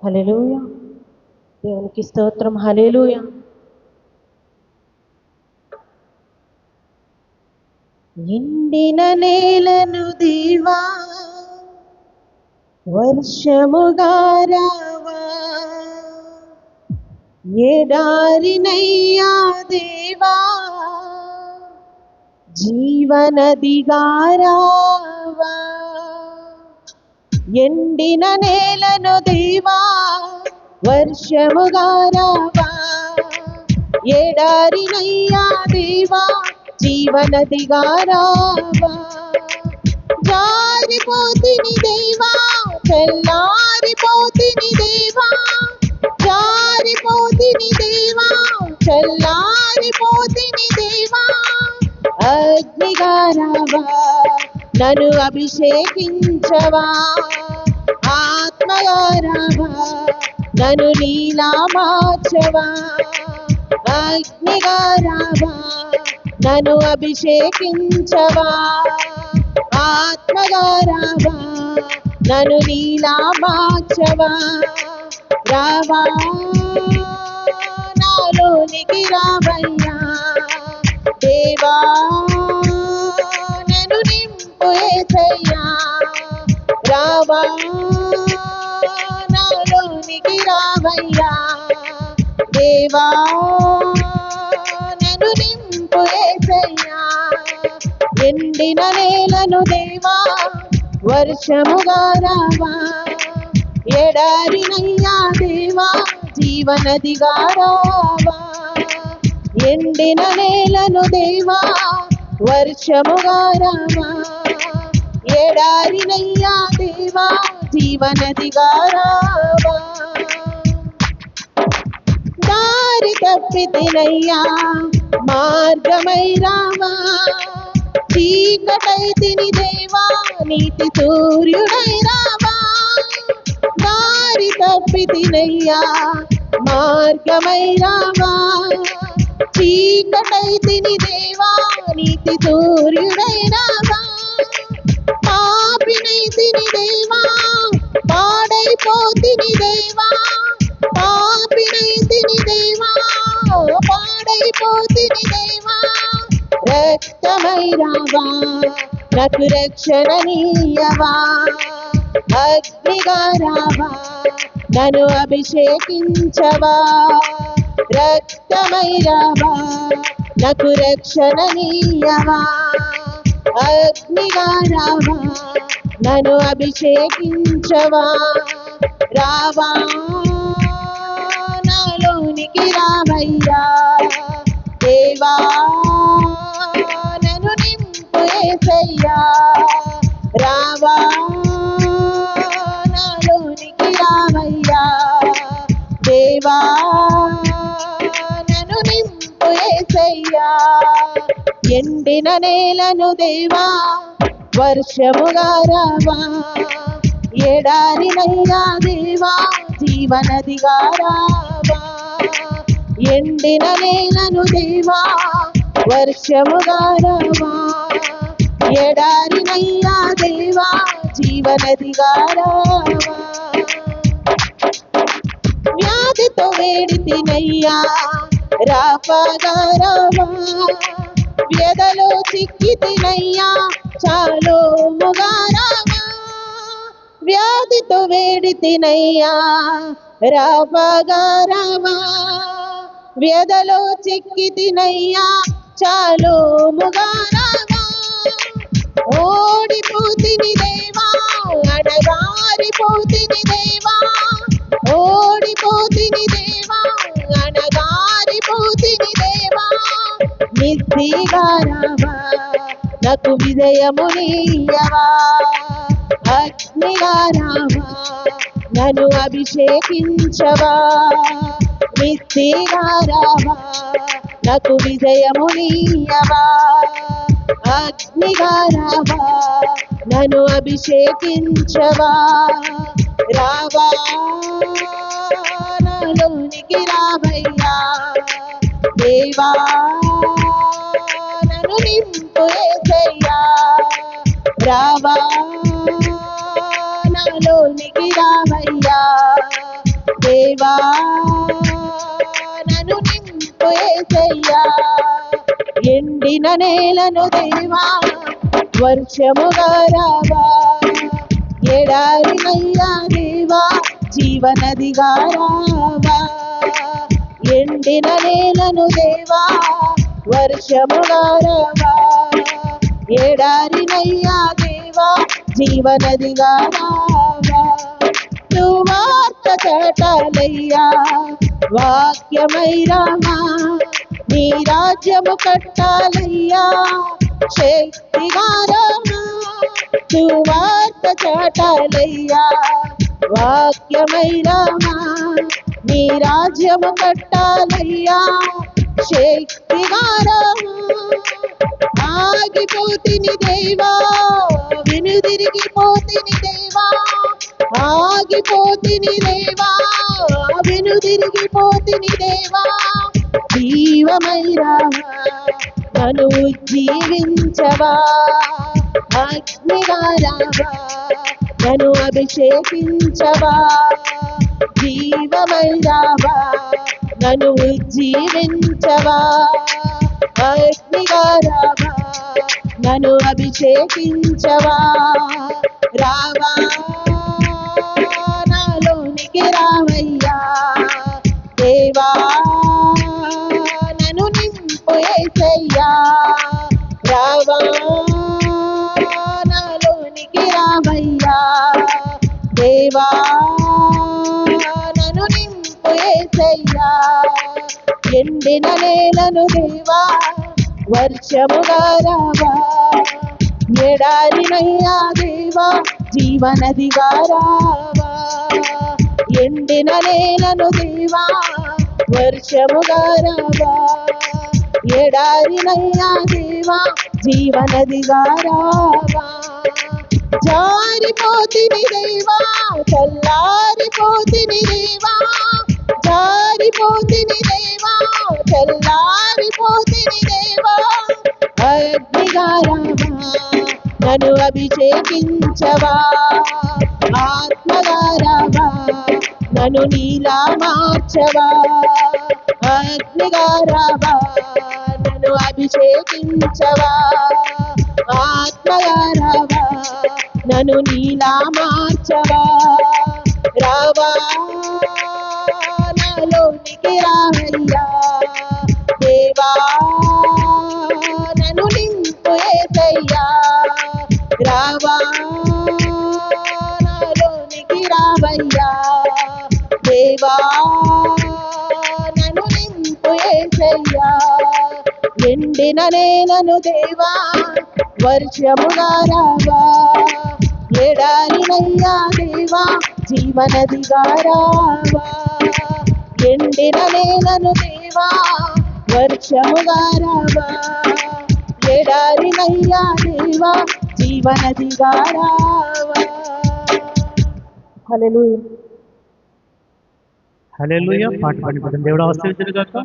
హల్లెలూయా. దేవునికి స్తోత్రం. హల్లెలూయా. ఎండిన నేలను దేవా వర్షముగా రావా, ఎడారినయ్యా దేవా జీవనదిగా రావా. ఎండిన నేలను దేవా వర్షముగా రావా, ఎడారినయ్యా దేవా జీవనదిగా రావా. జారిపోతిని దేవా చల్లారిపోతిని దేవా, జారిపోతిని దేవా చల్లారిపోతిని దేవా. అగ్నిగా రావా, నన్ను అభిషేకించవా, ఆత్మగా రావా, నన్ను నీలా మార్చవా. అగ్నిగా రావా, నన్ను అభిషేకించవా, ఆత్మగా రావా, నన్ను నీలా మార్చవా. రావా నాలోనికి రావయ్యా దేవా, నన్ను నింపు యేసయ్యా. రావా నాలోనికి రావయ్యా దేవా, నన్ను నింపు యేసయ్యా. ఎండిన నేలను దేవా వర్షముగా రావా, ఎడారినయ్యా దేవా జీవనదిగా రావా. ఎండిన నేలను దేవా వర్షముగా రావా, ఎడారినయ్యా దేవా జీవనదిగా రావా. దారి తప్పితినయ్యా మార్గమై రావా, చీకటై తిని దేవా నీతి సూర్యుడై రావా. దారి తప్పితినయ్యా మార్గమై రావా, చీకటై తిని దేవా నీతి సూర్యుడై రావా. పాపినై తిని దేవా పాడైపోతిని దేవా, పాపినై తిని దేవా పాడైపోతిని దేవా. రక్తమై రావా, నాకు రక్షణ నీయవా, అగ్నిగా రావా, నన్ను అభిషేకించవా. రక్తమై రావా, నాకు రక్షణ నీయవా, అగ్నిగా రావా, నన్ను అభిషేకించవా. రావా నాలోనికి రావయ్యా దేవా, నన్ను నింపు యేసయ్యా. రావా నాలోనికి రావయ్యా దేవా, నన్ను నింపు యేసయ్యా. ఎండిన నేలను దేవా వర్షముగా రావా, ఎడారినయ్యా దేవా జీవనదిగా రావా. ఎండిన నేలను దేవా వర్షముగా రావా, ఎడారినయ్యా దేవా జీవనదిగా రావా. వ్యాధితో వేడితినయ్యా రాపగా రావా, వ్యధలో చిక్కితినయ్యా చాలోముగా రావా. వ్యాధితో వేడితినయ్యా రాపగా రావా, వ్యధలో చిక్కితినయ్యా చాలోముగా రావా. ఓడిపోతిని దేవా అడగారిపోతిని దేవా, ఓడిపోతిని దేవా అడగారిపోతిని దేవా. నిస్సిగా రావా, నాకు విజయము నీయవా, అగ్నిగా రావా, నన్ను అభిషేకించవా. నిస్సిగా రావా, నాకు విజయము నీయవా, అగ్నిగా రావా, నన్ను అభిషేకించవా. రావా నాలోనికి రావయ్యా దేవా, నన్ను నింపు యేసయ్యా. రావా నాలోనికి రావయ్యా దేవా నన్ను నింపు యేసయ్యా. ఎండిన నేలను దేవా వర్షముగా రావా. ఎడారినయ్యా దేవా జీవనదిగా రావా. ఎండిన నేలను దేవా వర్షముగా రావా. ఎడారినయ్యా దేవా జీవనదిగా రావా. సువార్త చాటాలయ్యా వాక్యమై రామా. నీ రాజ్యము కట్టాలయ్యా శక్తిగా రామా. సువార్త చాటాలయ్యా వాక్యమై రామా. నీ రాజ్యము కట్టాలయ్యా శక్తిగా రామా. ఆగిపోతిని దేవా వెనుదిరిగిపోతిని దేవా. ఆగిపోతిని దేవా వెనుదిరిగిపోతిని దేవా. జీవమై రావా నన్ను జీవించవా. అగ్నిగా రావా నన్ను అభిషేకించవా. జీవమై రావా నన్ను జీవించవా. అగ్నిగా రావా నన్ను అభిషేకించవా. రావా నాలోనికి రావయ్యా దేవా నన్ను నింపు యేసయ్యా. రావా నాలోనికి రావయ్యా దేవా నన్ను నింపు యేసయ్యా. ఎండిన నేలను దేవా వర్షముగా రావా. ఎడారినయ్యా దేవా జీవనదిగా రావా. ఎండిన నేలను దేవా వర్షముగా రావా. ఎడారినయ్యా దేవా జీవనదిగా రావా. జారిపోతిని దేవా చల్లారిపోతిని దేవా. జారిపోతిని దేవా చల్లారిపోతిని దేవా. అగ్నిగా రావా నన్ను అభిషేకించవా. ఆత్మగా రావా నన్ను నీలా మార్చవా. అగ్నిగా రావా నన్ను అభిషేకించవా. ఆత్మగా రావా నన్ను నీలా మార్చవా. రావా నాలోనికి రావయ్యా దేవా నన్ను నింపు యేసయ్యా. రావా నాలోనికి రావయ్యా దేవా నన్ను నింపు యేసయ్యా. ఎండిన నేలను దేవా వర్షముగా రావా. ఎడారినయ్యా దేవా జీవనదిగా రావా. ఎండిన నేలను దేవా వర్షముగా రావా. ఎడారినయ్యా దేవా జీవనదిగా రావా. హల్లెలూయా. హల్లెలూయా. పాట పాడి దేవుడు ఆశీర్వదించుగాక.